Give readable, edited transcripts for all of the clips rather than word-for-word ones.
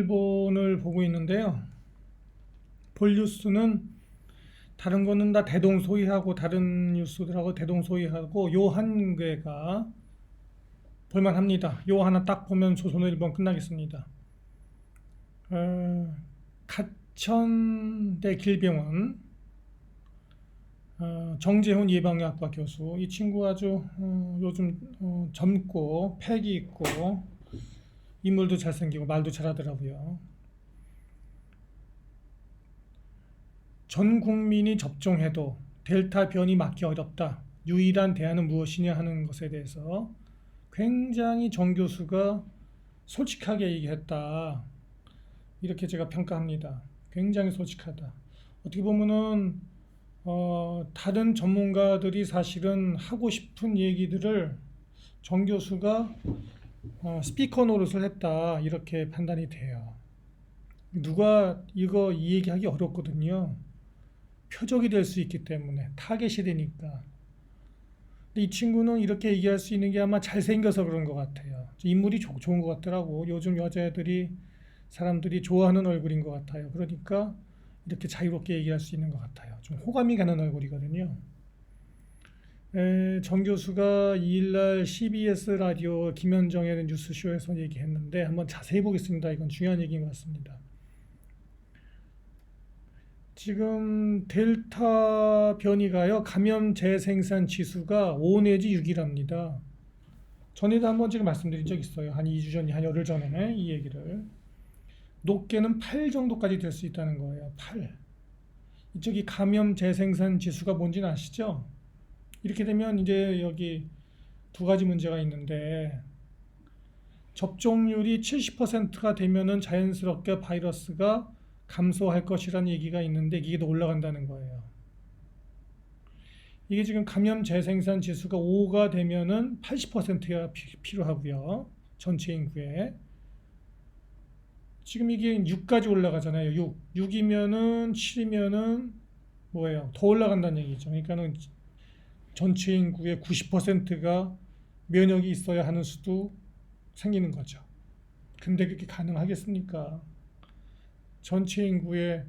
일본을 보고 있는데요. 볼 뉴스는 다른 거는 다 대동소이하고 다른 뉴스들하고 대동소이하고 요 한 개가 볼만합니다. 요 하나 딱 보면 조선일보 끝나겠습니다. 가천대 길병원 정재훈 예방의학과 교수, 이 친구 아주 요즘 젊고 패기 있고 인물도 잘생기고 말도 잘하더라고요. 전 국민이 접종해도 델타 변이 막기 어렵다. 유일한 대안은 무엇이냐 하는 것에 대해서 굉장히 정 교수가 솔직하게 얘기했다. 이렇게 제가 평가합니다. 굉장히 솔직하다. 어떻게 보면은 다른 전문가들이 사실은 하고 싶은 얘기들을 정 교수가 스피커 노릇을 했다. 이렇게 판단이 돼요. 누가 이 얘기하기 어렵거든요. 표적이 될 수 있기 때문에 타겟이 되니까. 근데 이 친구는 이렇게 얘기할 수 있는 게 아마 잘생겨서 그런 것 같아요. 인물이 좋은 것 같더라고. 요즘 여자애들이 사람들이 좋아하는 얼굴인 것 같아요. 그러니까 이렇게 자유롭게 얘기할 수 있는 것 같아요. 좀 호감이 가는 얼굴이거든요. 정 교수가 2일날 CBS 라디오 김현정의 뉴스쇼에서 얘기했는데 한번 자세히 보겠습니다. 이건 중요한 얘기인 것 같습니다. 지금 델타 변이가요, 감염 재생산 지수가 5 내지 6이랍니다. 전에도 한번 제가 말씀드린 적 있어요. 한 2주 전에, 한 열흘 전에 이 얘기를. 높게는 8 정도까지 될 수 있다는 거예요. 8. 이쪽이 감염 재생산 지수가 뭔지는 아시죠? 이렇게 되면 이제 여기 두 가지 문제가 있는데, 접종률이 70%가 되면은 자연스럽게 바이러스가 감소할 것이라는 얘기가 있는데 이게 더 올라간다는 거예요. 이게 지금 감염 재생산 지수가 5가 되면은 80%가 필요하고요. 전체 인구에. 지금 이게 6까지 올라가잖아요. 6. 6이면은 7이면은 뭐예요? 더 올라간다는 얘기죠. 그러니까는 전체 인구의 90%가 면역이 있어야 하는 수도 생기는 거죠. 근데 그게 가능하겠습니까? 전체 인구의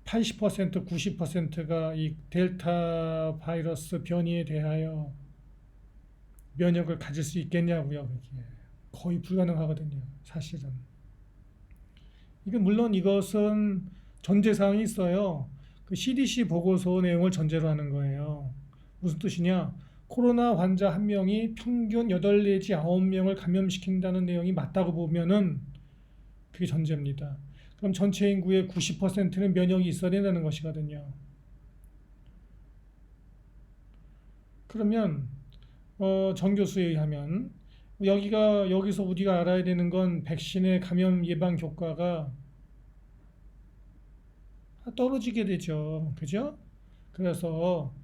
80%, 90%가 이 델타 바이러스 변이에 대하여 면역을 가질 수 있겠냐고요. 그게 거의 불가능하거든요. 사실은. 물론 이것은 전제사항이 있어요. 그 CDC 보고서 내용을 전제로 하는 거예요. 무슨 뜻이냐? 코로나 환자 한 명이 평균 8 내지 9명을 감염시킨다는 내용이 맞다고 보면은 그게 전제입니다. 그럼 전체 인구의 90%는 면역이 있어야 된다는 것이거든요. 그러면 정 교수에 의하면 여기서 우리가 알아야 되는 건 백신의 감염 예방 효과가 떨어지게 되죠. 그죠? 그래서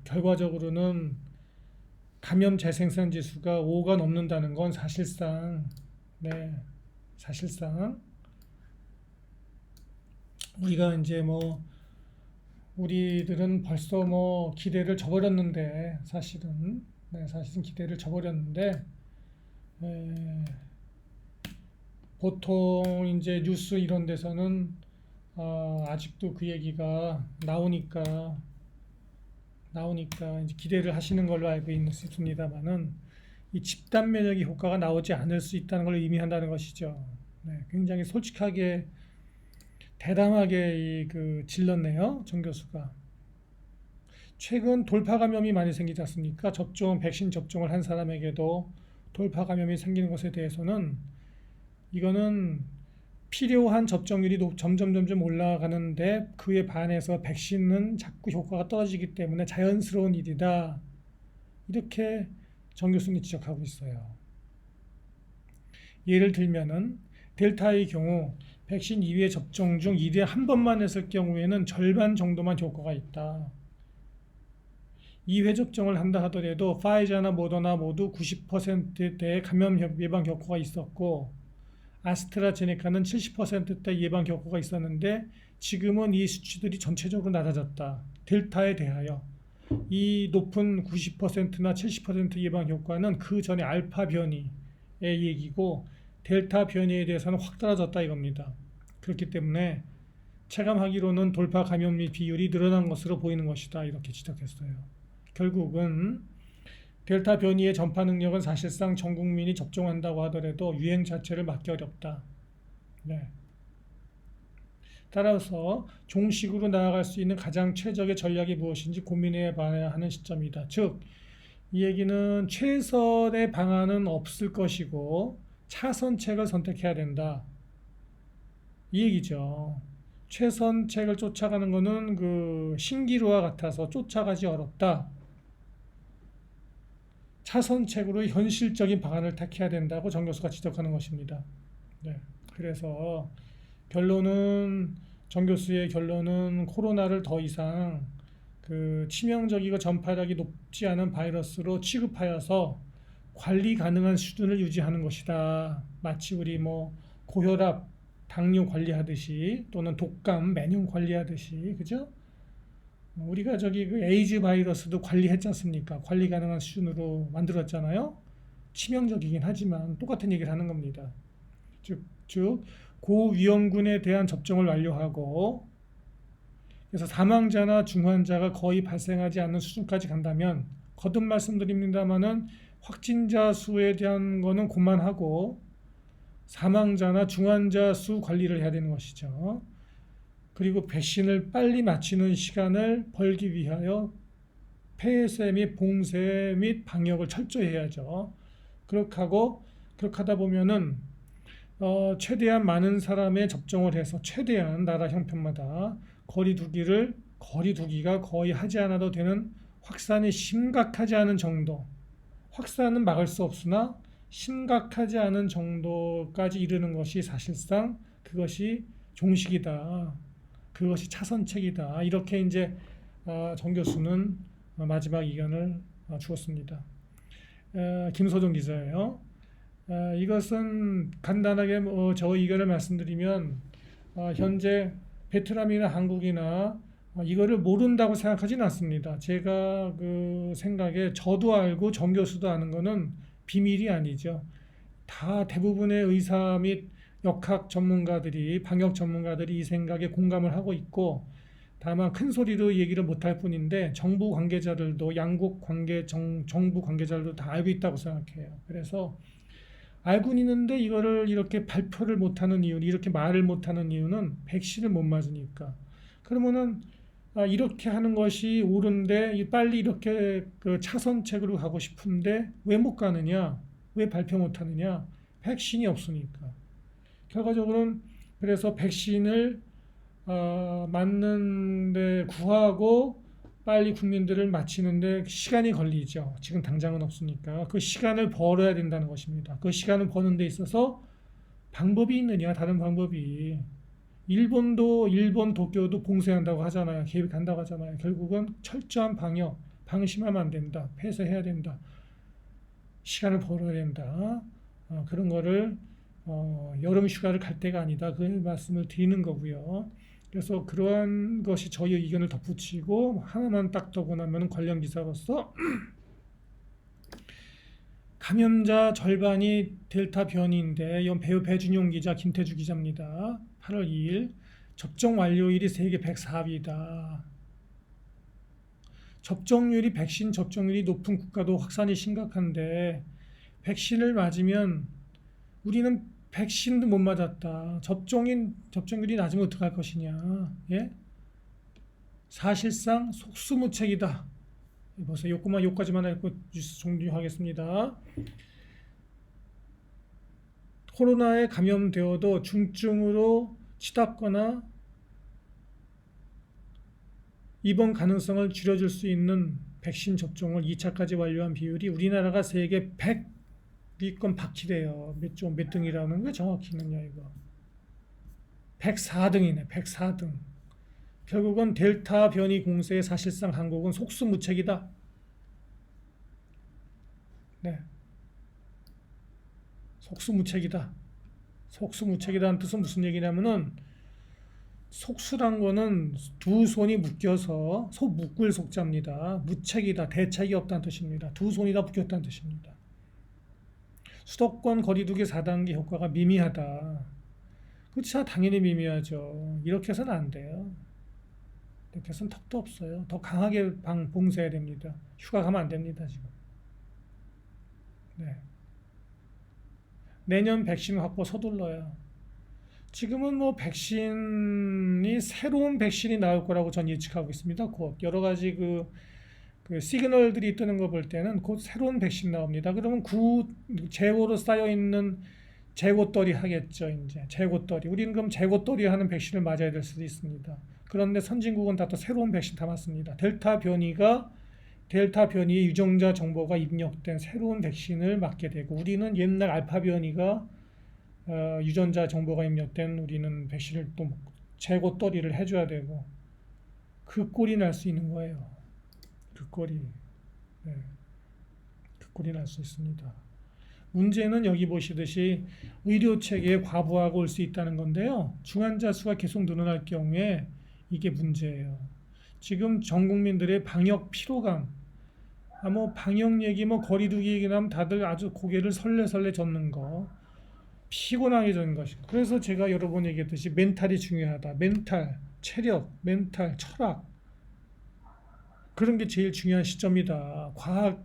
결과적으로는 감염 재생산 지수가 5가 넘는다는 건 사실상 우리가 이제 우리들은 벌써 기대를 저버렸는데 사실은 기대를 저버렸는데 보통 이제 뉴스 이런 데서는 아직도 그 얘기가 나오니까 이제 기대를 하시는 걸로 알고 있습니다만은 이 집단 면역의 효과가 나오지 않을 수 있다는 걸 의미한다는 것이죠. 굉장히 솔직하게 대담하게 질렀네요, 정 교수가. 최근 돌파 감염이 많이 생기지 않습니까? 백신 접종을 한 사람에게도 돌파 감염이 생기는 것에 대해서는 이거는 필요한 접종률이 점점 올라가는데 그에 반해서 백신은 자꾸 효과가 떨어지기 때문에 자연스러운 일이다. 이렇게 정 교수님이 지적하고 있어요. 예를 들면은 델타의 경우 백신 2회 접종 중 1회 한 번만 했을 경우에는 절반 정도만 효과가 있다. 2회 접종을 한다 하더라도 파이자나 모더나 모두 90%대의 감염 예방 효과가 있었고 아스트라제네카는 70%대 예방 효과가 있었는데 지금은 이 수치들이 전체적으로 낮아졌다. 델타에 대하여. 이 높은 90%나 70% 예방 효과는 그 전에 알파 변이의 얘기고 델타 변이에 대해서는 확 떨어졌다 이겁니다. 그렇기 때문에 체감하기로는 돌파 감염 비율이 늘어난 것으로 보이는 것이다 이렇게 지적했어요. 결국은 델타 변이의 전파 능력은 사실상 전 국민이 접종한다고 하더라도 유행 자체를 막기 어렵다. 네. 따라서 종식으로 나아갈 수 있는 가장 최적의 전략이 무엇인지 고민해 봐야 하는 시점이다. 즉, 이 얘기는 최선의 방안은 없을 것이고 차선책을 선택해야 된다. 이 얘기죠. 최선책을 쫓아가는 것은 그 신기루와 같아서 쫓아가기 어렵다. 차선책으로 현실적인 방안을 택해야 된다고 정 교수가 지적하는 것입니다. 네. 그래서 정 교수의 결론은 코로나를 더 이상 그 치명적이고 전파력이 높지 않은 바이러스로 취급하여서 관리 가능한 수준을 유지하는 것이다. 마치 우리 고혈압, 당뇨 관리하듯이 또는 독감, 면역 관리하듯이 그죠? 우리가 그 에이즈 바이러스도 관리했지 않습니까? 관리 가능한 수준으로 만들었잖아요. 치명적이긴 하지만 똑같은 얘기를 하는 겁니다. 즉 고위험군에 대한 접종을 완료하고 그래서 사망자나 중환자가 거의 발생하지 않는 수준까지 간다면 거듭 말씀드립니다마는 확진자 수에 대한 거는 그만하고 사망자나 중환자 수 관리를 해야 되는 것이죠. 그리고 백신을 빨리 맞추는 시간을 벌기 위하여 폐쇄 및 봉쇄 및 방역을 철저히 해야죠. 그렇게 하다 보면은 최대한 많은 사람의 접종을 해서 최대한 나라 형편마다 거리두기가 거의 하지 않아도 되는 확산이 심각하지 않은 정도. 확산은 막을 수 없으나 심각하지 않은 정도까지 이르는 것이 사실상 그것이 종식이다. 그것이 차선책이다. 이렇게 이제 정 교수는 마지막 의견을 주었습니다. 김소정 기자예요. 이것은 간단하게 저 의견을 말씀드리면 현재 베트남이나 한국이나 이거를 모른다고 생각하지는 않습니다. 제가 그 생각에 저도 알고 정 교수도 아는 거는 비밀이 아니죠. 다 대부분의 의사 및 역학 전문가들이 방역 전문가들이 이 생각에 공감을 하고 있고 다만 큰 소리로 얘기를 못할 뿐인데 정부 관계자들도 양국 정부 관계자들도 다 알고 있다고 생각해요. 그래서 알고는 있는데 이거를 이렇게 발표를 못하는 이유, 이렇게 말을 못하는 이유는 백신을 못 맞으니까. 그러면은 이렇게 하는 것이 옳은데 빨리 이렇게 그 차선책으로 가고 싶은데 왜 못 가느냐? 왜 발표 못 하느냐? 백신이 없으니까. 결과적으로는 그래서 백신을 맞는데 구하고 빨리 국민들을 맞히는데 시간이 걸리죠. 지금 당장은 없으니까. 그 시간을 벌어야 된다는 것입니다. 그 시간을 버는 데 있어서 방법이 있느냐? 다른 방법이. 일본 도쿄도 봉쇄한다고 하잖아요. 계획한다고 하잖아요. 결국은 철저한 방역, 방심하면 안 된다. 폐쇄해야 된다. 시간을 벌어야 된다. 그런 거를 여름 휴가를 갈 때가 아니다. 그 말씀을 드리는 거고요. 그래서 그러한 것이 저희 의견을 덧붙이고 하나만 딱 더고 나면 관련 기사로서 감염자 절반이 델타 변이인데 이건 배우 배준용 기자, 김태주 기자입니다. 8월 2일 접종 완료일이 세계 104위다. 백신 접종률이 높은 국가도 확산이 심각한데 백신을 맞으면 우리는 백신도 못 맞았다. 접종률이 낮으면 어떡할 것이냐. 예? 사실상 속수무책이다. 보세요. 요까지만 읽고 뉴스 종료하겠습니다. 코로나에 감염되어도 중증으로 치닫거나 입원 가능성을 줄여줄 수 있는 백신 접종을 2차까지 완료한 비율이 우리나라가 세계 100위권 박히래요. 몇 등이라는 게 정확히는요, 이거. 104등이네, 104등. 결국은 델타 변이 공세에 사실상 한국은 속수무책이다. 네. 속수무책이다. 속수무책이라는 뜻은 무슨 얘기냐면은 속수란 거는 두 손이 묶여서 묶을 속자입니다. 무책이다. 대책이 없다는 뜻입니다. 두 손이 다 묶였다는 뜻입니다. 수도권 거리두기 4단계 효과가 미미하다. 그렇죠. 당연히 미미하죠. 이렇게 해서는 안 돼요. 이렇게 해서는 턱도 없어요. 더 강하게 봉쇄해야 됩니다. 휴가 가면 안 됩니다, 지금. 네. 내년 백신 확보 서둘러요. 지금은 뭐 백신이 새로운 백신이 나올 거라고 전 예측하고 있습니다. 곧 여러 가지 그 시그널들이 뜨는 거 볼 때는 곧 새로운 백신 나옵니다. 그러면 재고로 쌓여 있는 재고떨이 하겠죠. 이제 재고떨이. 우리는 그럼 재고떨이 하는 백신을 맞아야 될 수도 있습니다. 그런데 선진국은 다 또 새로운 백신 다 맞습니다. 델타 변이의 유전자 정보가 입력된 새로운 백신을 맞게 되고, 우리는 옛날 알파 변이가 유전자 정보가 입력된 우리는 백신을 또 재고떨이를 해줘야 되고, 그 꼴이 날 수 있는 거예요. 그 꼴이. 네. 그 꼴이 날 수 있습니다. 문제는 여기 보시듯이 의료 체계에 과부하가 올 수 있다는 건데요. 중환자 수가 계속 늘어날 경우에 이게 문제예요. 지금 전 국민들의 방역 피로감, 뭐 방역 얘기, 뭐 거리두기 얘기 나면 다들 아주 고개를 설레설레 젓는 거, 피곤하게 젓는 것이고. 그래서 제가 여러 번 얘기했듯이 멘탈이 중요하다. 멘탈, 체력, 멘탈, 철학, 그런 게 제일 중요한 시점이다.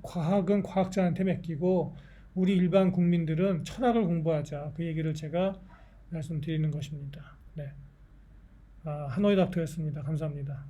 과학은 과학자한테 맡기고 우리 일반 국민들은 철학을 공부하자. 그 얘기를 제가 말씀드리는 것입니다. 네. 하노이 닥터였습니다. 감사합니다.